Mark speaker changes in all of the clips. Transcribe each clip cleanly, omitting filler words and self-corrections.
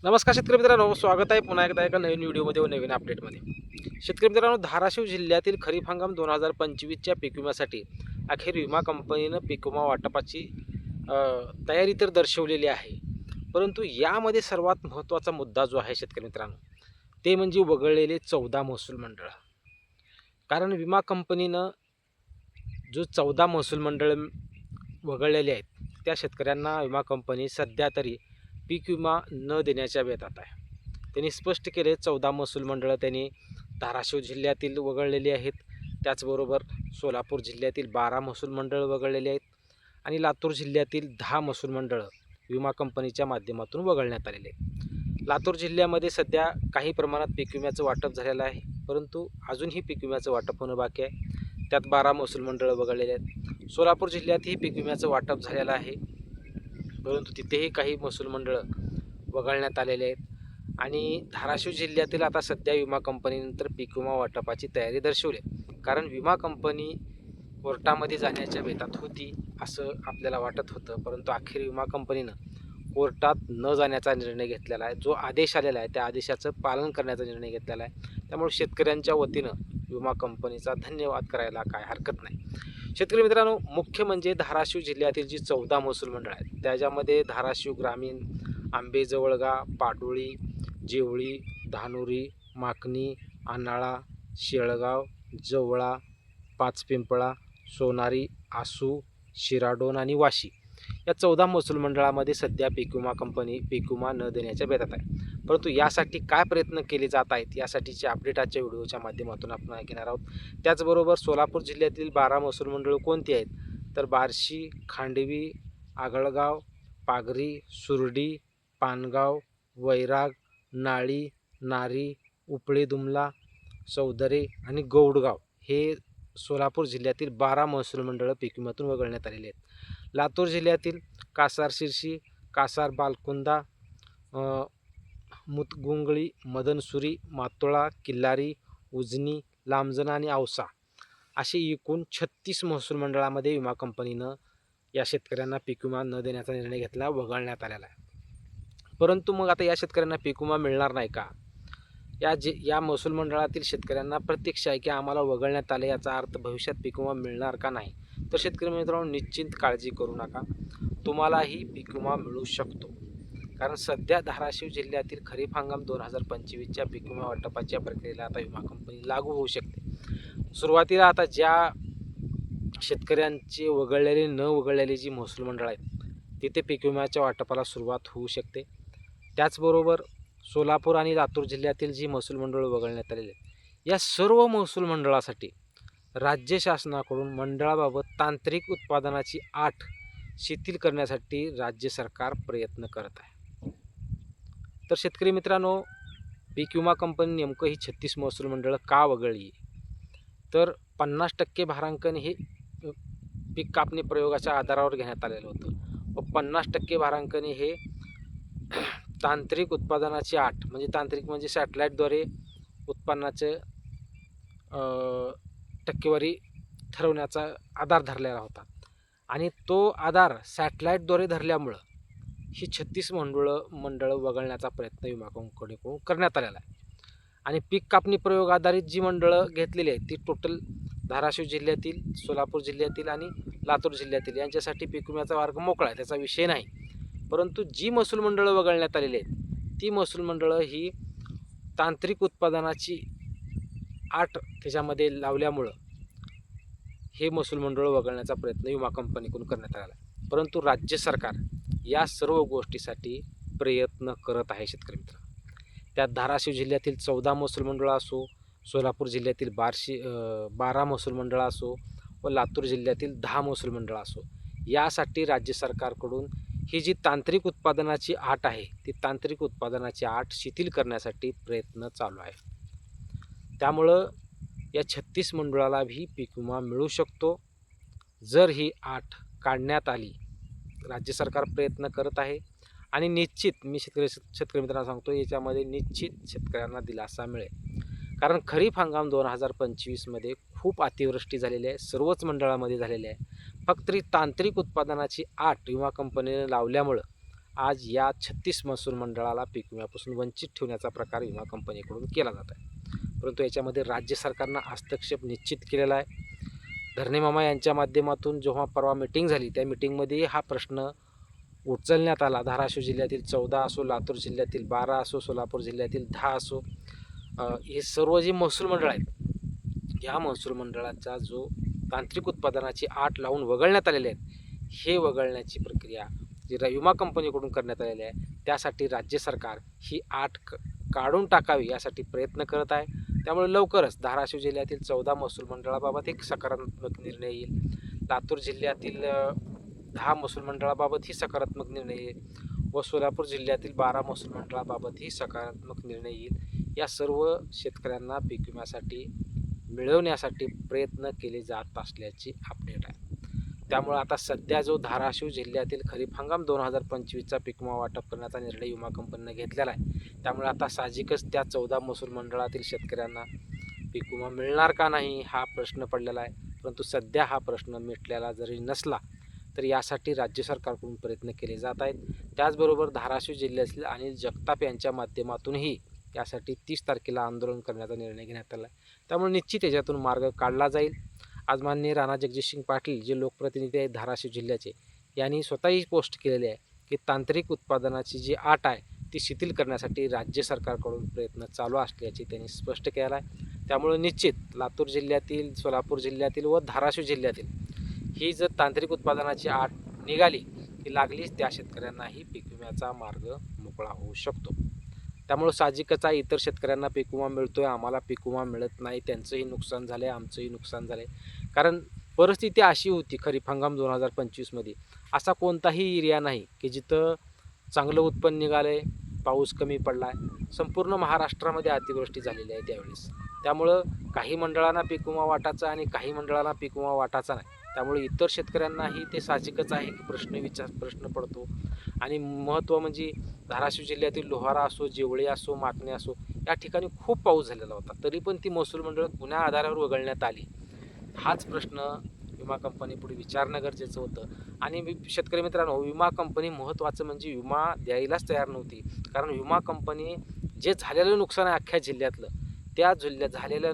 Speaker 1: नमस्कार शेतकरी मित्रांनो, स्वागत आहे पुन्हा एकदा एका नवीन व्हिडिओमध्ये व नवीन अपडेटमध्ये. शेतकरी मित्रांनो, धाराशिव जिल्ह्यातील खरीप हंगाम 2025च्या पीक विम्यासाठी अखेर विमा कंपनीनं पीक विमा वाटपाची अ, तयारी तर दर्शवलेली आहे. परंतु यामध्ये सर्वात महत्त्वाचा मुद्दा जो आहे शेतकरी मित्रांनो, ते म्हणजे वगळलेले 14 महसूल मंडळ. कारण विमा कंपनीनं जो 14 महसूल मंडळ वगळलेले आहेत, त्या शेतकऱ्यांना विमा कंपनी सध्या तरी पीक विमा न देण्याच्या बेतात आहे. त्यांनी स्पष्ट केले 14 महसूल मंडळं त्यांनी धाराशिव जिल्ह्यातील वगळलेली आहेत. त्याचबरोबर सोलापूर जिल्ह्यातील 12 महसूल मंडळं वगळलेली आहेत आणि लातूर जिल्ह्यातील 10 महसूल मंडळं विमा कंपनीच्या माध्यमातून वगळण्यात आलेले आहेत. लातूर जिल्ह्यामध्ये सध्या काही प्रमाणात पीक विम्याचं वाटप झालेलं आहे, परंतु अजूनही पीक विम्याचं वाटप होणं बाकी आहे. त्यात 12 महसूल मंडळं वगळलेली आहेत. सोलापूर जिल्ह्यातही पीक विम्याचं वाटप झालेलं आहे, परंतु तिथेही काही महसूल मंडळं वगळण्यात आलेले आहेत. आणि धाराशिव जिल्ह्यातील आता सध्या विमा कंपनीनंतर पीक विमा वाटपाची तयारी दर्शवली, कारण विमा कंपनी कोर्टामध्ये जाण्याच्या बेतात होती असं आपल्याला वाटत होतं, परंतु अखेर विमा कंपनीनं कोर्टात न जाण्याचा निर्णय घेतलेला आहे. जो आदेश आलेला आहे त्या आदेशाचं पालन करण्याचा निर्णय घेतलेला आहे. त्यामुळे शेतकऱ्यांच्या वतीनं विमा कंपनीचा धन्यवाद करायला काय हरकत नाही. शेतकरी मित्रांनो, मुख्य म्हणजे धाराशिव जिल्ह्यातील जी 14 महसूल मंडळ आहेत, त्याच्यामध्ये धाराशिव ग्रामीण, आंबेजवळगा, पाडोळी, जेवळी, धानोरी, माकणी, आनाळा, शेळगाव, जवळा, पाचपिंपळा, सोनारी, आसू, शिराडोन आणि वाशी या 14 महसूल मंडळामध्ये सध्या पीक विमा कंपनी पीक विमा न देण्याच्या बेतात आहे. परंतु यासाठी काय प्रयत्न केले जात आहेत यासाठीचे अपडेट आजच्या व्हिडिओच्या माध्यमातून आपण घेणार आहोत. त्याचबरोबर सोलापूर जिल्ह्यातील 12 महसूल मंडळं कोणती आहेत, तर बार्शी, खांडवी, आगळगाव, पागरी, सुरडी, पानगाव, वैराग, नाळी, नारी, उपळे दुमला, चौदरे आणि गौडगाव हे सोलापूर जिल्ह्यातील 12 महसूल मंडळं पीक विम्यातून वगळण्यात आलेली आहेत. लातूर जिल्ह्यातील कासार शिरशी, कासार बालकुंदा, मुतगुंगळी, मदनसुरी, मातोळा, किल्लारी, उजनी, लांबजना आणि औसा असे एकूण 36 महसूल मंडळामध्ये विमा कंपनीनं या शेतकऱ्यांना पीक विमा न देण्याचा निर्णय घेतला, वगळण्यात आलेला आहे. परंतु मग आता या शेतकऱ्यांना पीक विमा मिळणार नाही का? या महसूल मंडळातील शेतकऱ्यांना प्रत्यक्ष आहे की आम्हाला वगळण्यात आले, याचा अर्थ भविष्यात पीक विमा मिळणार का नाही? तर शेतकरी मित्रांनो, निश्चिंत काळजी करू नका, तुम्हालाही पीक विमा मिळू शकतो. कारण सध्या धाराशिव जिल्ह्यातील खरीप हंगाम 2025च्या पीक विमा वाटपाच्या प्रक्रियेला आता विमा कंपनी लागू होऊ शकते. सुरुवातीला आता ज्या शेतकऱ्यांचे वगळलेले न वगळलेली जी महसूल मंडळ आहेत, तिथे पीक विम्याच्या वाटपाला सुरुवात होऊ शकते. त्याचबरोबर सोलापूर आणि लातूर जिल्ह्यातील जी महसूल मंडळं वगळण्यात आलेली आहेत, या सर्व महसूल मंडळासाठी राज्य शासनाकडून मंडळाबाबत तांत्रिक उत्पादनाची अट शिथिल करण्यासाठी राज्य सरकार प्रयत्न करत आहे. तर शेतकरी मित्रांनो, पीक विमा कंपनी नेमकं ही 36 महसूल मंडळं का वगळली? तर 50% भारांकन हे पीक कापणी प्रयोगाच्या आधारावर घेण्यात आलेलं होतं व 50% भारांकन हे तांत्रिक उत्पादनाची अट म्हणजे सॅटेलाईटद्वारे उत्पन्नाचे टक्केवारी ठरवण्याचा आधार धरलेला होता आणि तो आधार सॅटेलाईटद्वारे धरल्यामुळं ही 36 मंडळं वगळण्याचा प्रयत्न विमा कंपनीकडून करण्यात आलेला आहे. आणि पीक कापणी प्रयोग आधारित जी मंडळं घेतलेली आहेत ती टोटल धाराशिव जिल्ह्यातील, सोलापूर जिल्ह्यातील आणि लातूर जिल्ह्यातील यांच्यासाठी पीक विम्याचा मार्ग मोकळा आहे, त्याचा विषय नाही. परंतु जी महसूल मंडळं वगळण्यात आलेली आहेत ती महसूल मंडळं ही तांत्रिक उत्पादनाची अट त्याच्यामध्ये लावल्यामुळं हे महसूल मंडळ वगळण्याचा प्रयत्न विमा कंपनीकडून करण्यात आला आहे. परंतु राज्य सरकार या सर्व गोष्टीसाठी प्रयत्न करत आहे शेतकरी मित्र. त्यात धाराशिव जिल्ह्यातील 14 महसूल मंडळं असो, सोलापूर जिल्ह्यातील 12 महसूल मंडळं असो व लातूर जिल्ह्यातील 10 महसूल मंडळं असो, यासाठी राज्य सरकारकडून ही जी तांत्रिक उत्पादनाची अट आहे ती तांत्रिक उत्पादनाची अट शिथिल करण्यासाठी प्रयत्न चालू आहे. त्यामुळं या 36 मंडळाला भी पीक विमा मिळू शकतो जर ही अट काढण्यात आली. राज्य सरकार प्रयत्न करत आहे आणि निश्चित मी शेतकरी मित्रांना सांगतो, याच्यामध्ये निश्चित शेतकऱ्यांना दिलासा मिळेल. कारण खरीप हंगाम 2025मध्ये खूप अतिवृष्टी झालेली आहे, सर्वच मंडळामध्ये झालेली आहे. फक्त तांत्रिक उत्पादनाची अट विमा कंपनीने लावल्यामुळं आज या 36 महसूल मंडळाला पीक विम्यापासून वंचित ठेवण्याचा प्रकार विमा कंपनीकडून केला जात आहे. परंतु याच्यामध्ये राज्य सरकारनं हस्तक्षेप निश्चित केलेला आहे. धरणे मामा यांच्या माध्यमातून जेव्हा परवा मीटिंग झाली त्या मीटिंगमध्ये हा प्रश्न उचलण्यात आला. धाराशिव जिल्ह्यातील 14 असो, लातूर जिल्ह्यातील 12 असो, सोलापूर जिल्ह्यातील 10 असो, हे सर्व जे महसूल मंडळ आहेत या महसूल मंडळाचा जो तांत्रिक उत्पादनाची आट लावून वगळण्यात आलेले आहेत, हे वगळण्याची प्रक्रिया जी विमा कंपनीकडून करण्यात आलेली आहे त्यासाठी राज्य सरकार ही आट काढून टाकावी यासाठी प्रयत्न करत आहे. त्यामुळे लवकरच धाराशिव जिल्ह्यातील 14 महसूल मंडळाबाबत एक सकारात्मक निर्णय येईल. लातूर जिल्ह्यातील 10 महसूल मंडळाबाबतही सकारात्मक निर्णय येईल व सोलापूर जिल्ह्यातील 12 महसूल मंडळाबाबतही सकारात्मक निर्णय येईल. या सर्व शेतकऱ्यांना पीक विम्यासाठी मिळवण्यासाठी प्रयत्न केले जात असल्याची अपडेट आहे. त्यामुळे आता सध्या जो धाराशिव जिल्ह्यातील खरीप हंगाम 2025चा पीक विमा वाटप करण्याचा निर्णय विमा कंपनीने घेतलेला आहे. त्यामुळे आता साहजिकच त्या 14 महसूल मंडळातील शेतकऱ्यांना पीक विमा मिळणार का नाही हा प्रश्न पडलेला आहे. परंतु सध्या हा प्रश्न मिटलेला जरी नसला तर यासाठी राज्य सरकारकडून प्रयत्न केले जात आहेत. त्याचबरोबर धाराशिव जिल्ह्यातील अनिल जगताप यांच्या माध्यमातूनही यासाठी 30 तारखेला आंदोलन करण्याचा निर्णय घेण्यात आला आहे. त्यामुळे निश्चित याच्यातून मार्ग काढला जाईल. आज माननीय राणा जगजितसिंग पाटील जे लोकप्रतिनिधी आहेत धाराशिव जिल्ह्याचे, यांनी स्वतःही पोस्ट केलेले आहे की तांत्रिक उत्पादनाची जी आट आहे ती शिथिल करण्यासाठी राज्य सरकारकडून प्रयत्न चालू असल्याचे त्यांनी स्पष्ट केलं आहे. त्यामुळे निश्चित लातूर जिल्ह्यातील, सोलापूर जिल्ह्यातील व धाराशिव जिल्ह्यातील ही जर तांत्रिक उत्पादनाची आट निघाली की लागलीच त्या शेतकऱ्यांनाही पीक विम्याचा मार्ग मोकळा होऊ शकतो. त्यामुळे साहजिकच आहे इतर शेतकऱ्यांना पीक विमा मिळतोय, आम्हाला पीक विमा मिळत नाही, त्यांचंही नुकसान झालं आहे, आमचंही नुकसान झालं आहे. कारण परिस्थिती अशी होती खरीप हंगाम 2025मध्ये असा कोणताही एरिया नाही की जिथं चांगलं उत्पन्न निघालं आहे, पाऊस कमी पडला आहे. संपूर्ण महाराष्ट्रामध्ये अतिवृष्टी झालेली आहे त्यावेळेस. त्यामुळं काही मंडळांना पीक विमा वाटायचा आणि काही मंडळांना पीक विमा वाटायचा नाही. त्यामुळे इतर शेतकऱ्यांनाही ते साहजिकच आहे की प्रश्न पडतो. आणि महत्त्व म्हणजे धाराशिव जिल्ह्यातील लोहारा असो, जेवळे असो, माकणे असो या ठिकाणी खूप पाऊस झालेला होता. तरी पण ती महसूल मंडळ कुण्या आधारावर वगळण्यात आली हाच प्रश्न विमा कंपनीपुढे विचारणं गरजेचं होतं. आणि शेतकरी मित्रांनो, विमा कंपनी महत्त्वाचं म्हणजे विमा द्यायलाच तयार नव्हती. कारण विमा कंपनी जे झालेलं नुकसान आहे अख्ख्या जिल्ह्यातलं, त्या झालेलं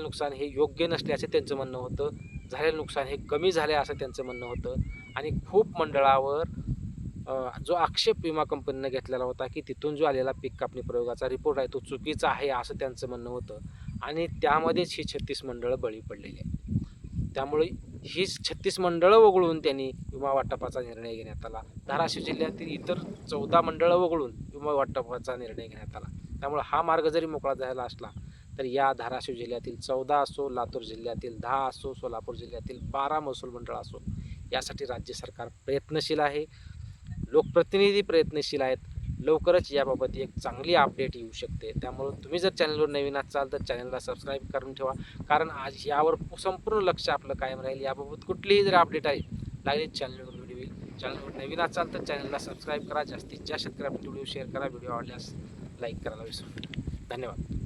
Speaker 1: नुकसान हे योग्य नसल्याचं त्यांचं म्हणणं होतं. झालेलं नुकसान हे कमी झाले असं त्यांचं म्हणणं होतं. आणि खूप मंडळावर जो आक्षेप विमा कंपनीनं घेतलेला होता की तिथून जो आलेला पीक कापणी प्रयोगाचा रिपोर्ट आहे तो चुकीचा आहे असं त्यांचं म्हणणं होतं. आणि त्यामध्येच ही 36 मंडळं बळी पडलेली आहेत. त्यामुळे ही 36 मंडळं वगळून त्यांनी विमा वाटपाचा निर्णय घेण्यात आला. धाराशिव जिल्ह्यातील इतर 14 मंडळं वगळून विमा वाटपाचा निर्णय घेण्यात आला. त्यामुळे हा मार्ग जरी मोकळा झाला असला तर या धाराशिव जिल्ह्यातील 14 असो, लातूर जिल्ह्यातील 10 असो, सोलापूर जिल्ह्यातील 12 महसूल मंडळ असो यासाठी राज्य सरकार प्रयत्नशील आहे. लोकप्रतिनिधी प्रयत्नशील आहेत. लवकरच याबाबत एक चांगली अपडेट येऊ शकते. त्यामुळे तुम्ही जर चॅनलवर नवीन असाल तर चॅनलला सबस्क्राईब करून ठेवा. कारण आज यावर संपूर्ण लक्ष आपलं कायम राहील. याबाबत कुठलीही जर अपडेट आहे लागलीच चॅनलवर व्हिडिओ येईल. चॅनलवर नवीन असाल तर चॅनलला सबस्क्राईब करा. जास्तीत जास्त शेतकऱ्यांना व्हिडिओ शेअर करा. व्हिडिओ आवडल्यास लाईक करायला विसरू नका. धन्यवाद.